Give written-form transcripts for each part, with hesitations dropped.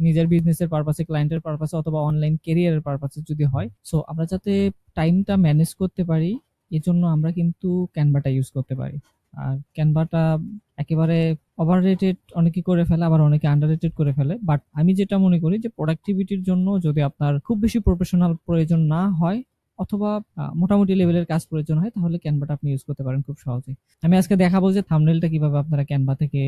নিজের বিজনেসের পারপাসে, ক্লায়েন্টের পারপাসে অথবা অনলাইন ক্যারিয়ারের পারপাসে যদি হয়, সো আমরা যাতে টাইমটা ম্যানেজ করতে পারি, এজন্য আমরা কিন্তু ক্যানভাটা ইউজ করতে পারি। আর ক্যানভাটা একেবারে ওভাররেটেড অনেকে করে ফেলে, আবার অনেকে আন্ডাররেটেড করে ফেলে। বাট আমি যেটা মনে করি যে প্রোডাক্টিভিটির জন্য যদি আপনার খুব বেশি প্রফেশনাল প্রয়োজন না হয় অথবা মোটামুটি লেভেলের কাজ প্রয়োজন হয়, তাহলে ক্যানভাটা আপনি ইউজ করতে পারেন খুব সহজে। আমি আজকে দেখাবো যে থাম্বনেইলটা কিভাবে আপনারা ক্যানভা থেকে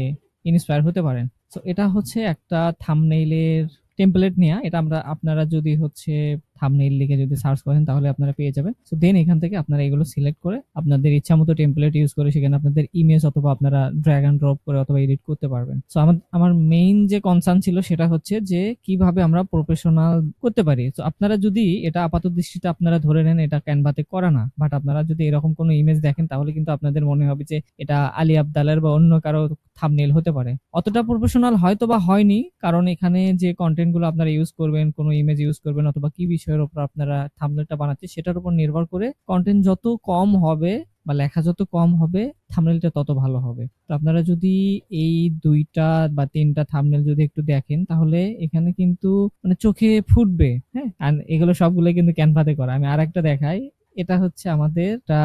ইন্সপায়ার হতে পারেন। তো এটা হচ্ছে একটা থাম্বনেইলের টেমপ্লেট নেয়া। এটা আপনারা যদি হচ্ছে থাম্বনেইল লিখে যদি সার্চ করেন তাহলে আপনারা পেয়ে যাবেন। সো দেন এখান থেকে আপনারা এগুলো সিলেক্ট করে আপনাদের ইচ্ছামতো টেমপ্লেট ইউজ করে সেখানে আপনাদের ইমেজ অথবা আপনারা ড্র্যাগ এন্ড ড্রপ করে অথবা এডিট করতে পারবেন। সো আমার মেইন যে কনসার্ন ছিল সেটা হচ্ছে যে কিভাবে আমরা প্রফেশনাল করতে পারি। সো আপনারা যদি এটা আপাত দৃষ্টিতে আপনারা ধরে নেন এটা ক্যানভাতে করা না, বাট আপনারা যদি এরকম কোনো ইমেজ দেখেন তাহলে কিন্তু আপনাদের মনে হবে যে এটা আলী আব্দালের বা অন্য কারো থাম্বনেইল হতে পারে। অতটা প্রফেশনাল হয়তো বা হয়নি, কারণ এখানে যে কন্টেন্ট গুলো আপনারা ইউজ করবেন, কোনো ইমেজ ইউজ করবেন অথবা কি বিষয়ের উপর আপনারা থাম্বনেইলটা বানাচ্ছেন সেটার উপর নির্ভর করে কন্টেন্ট যত কম হবে বা লেখা যত কম হবে থাম্বনেইলটা তত ভালো হবে। তো আপনারা যদি এই 2টা বা 3টা থাম্বনেইল যদি একটু দেখেন তাহলে এখানে কিন্তু মানে চোখে ফুটবে। হ্যাঁ, আর এগুলো সবগুলো কিন্তু ক্যানভাতে করা। আমি আরেকটা দেখাই। এটা হচ্ছে আমাদের একটা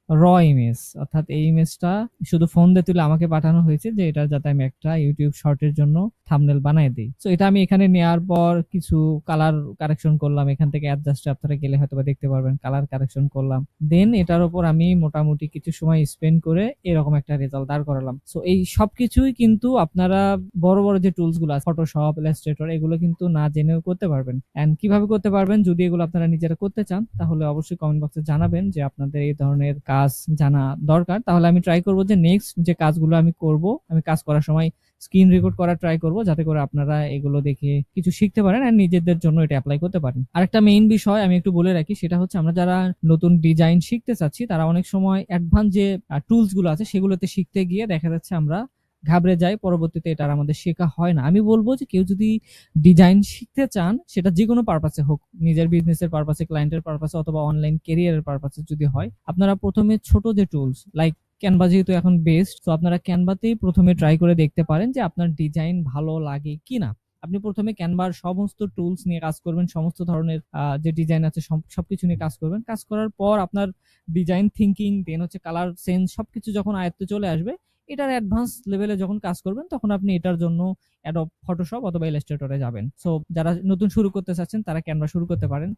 র ইমেজ, অর্থাৎ এই ইমেজটা শুধু ফোন দিয়ে তুলে আমাকে পাঠানো হয়েছে যে এটা যাতে আমি একটা ইউটিউব শর্টের জন্য থাম্বনেল বানাই দিই। সো এটা আমি এখানে নেওয়ার পর কিছু কালার কারেকশন করলাম, এখান থেকে অ্যাডজাস্টে আপনারা গেলে হয়তো বা দেখতে পারবেন কালার কারেকশন করলাম। দেন এটার উপর আমি মোটামুটি কিছু সময় স্পেন্ড করে এরকম একটা রেজাল্ট দাঁড় করালাম। সো এই সবকিছুই কিন্তু আপনারা বড় বড় যে টুলস গুলো আছে ফটোশপ, ইলাস্ট্রেটর, এগুলো কিন্তু না জেনেও করতে পারবেন। এন্ড কিভাবে করতে পারবেন যদি এগুলো আপনারা নিজেরা করতে চান তাহলে অবশ্যই কমেন্ট বক্সে জানাবেন যে আপনাদের এই ধরনের কাজ জানা দরকার। তাহলে আমি ট্রাই করব যে নেক্সট যে কাজগুলো আমি করব, আমি কাজ করার সময় স্ক্রিন রেকর্ড করার ট্রাই করব যাতে করে আপনারা এগুলো দেখে কিছু শিখতে পারেন আর নিজেদের জন্য এটা অ্যাপ্লাই করতে পারেন। আরেকটা মেইন বিষয় আমি একটু বলে রাখি, সেটা হচ্ছে আমরা যারা নতুন ডিজাইন শিখতে চাচ্ছি তারা অনেক সময় অ্যাডভান্স যে টুলস গুলো আছে সেগুলোতে শিখতে গিয়ে দেখা যাচ্ছে আমরা ঘাবড়ে যাই, পরবর্তীতে এটা আর আমাদের শেখা হয় না। আমি বলবো যে কেউ যদি ডিজাইন শিখতে চান সেটা যে কোনো পারপাসে হোক, নিজের বিজনেসের পারপাসে, ক্লায়েন্টের পারপাসে অথবা অনলাইন ক্যারিয়ারের পারপাসে যদি হয়, আপনারা প্রথমে ছোট যে টুলস লাইক ক্যানভা যেহেতু এখন বেস্ট, তো আপনারা ক্যানভাতেই প্রথমে ট্রাই করে দেখতে পারেন যে আপনার ডিজাইন ভালো লাগে কিনা। আপনি প্রথমে ক্যানভার সমস্ত টুলস নিয়ে কাজ করবেন, সমস্ত ধরনের যে ডিজাইন আছে সবকিছু নিয়ে কাজ করবেন। কাজ করার পর আপনার ডিজাইন থিঙ্কিং, দেন হচ্ছে কালার সেন্স সবকিছু যখন আয়ত্তে চলে আসবে, এটার অ্যাডভান্স লেভেলে যখন কাজ করবেন তখন আপনি এটার জন্য অ্যাডোব ফটোশপ অথবা ইলাস্ট্রেটরে যাবেন। সো যারা নতুন শুরু করতে চাচ্ছেন তারা ক্যানভা শুরু করতে পারেন।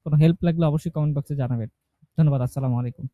কোনো হেল্প লাগলে অবশ্যই কমেন্ট বক্সে জানাবেন। ধন্যবাদ। আসসালামু আলাইকুম।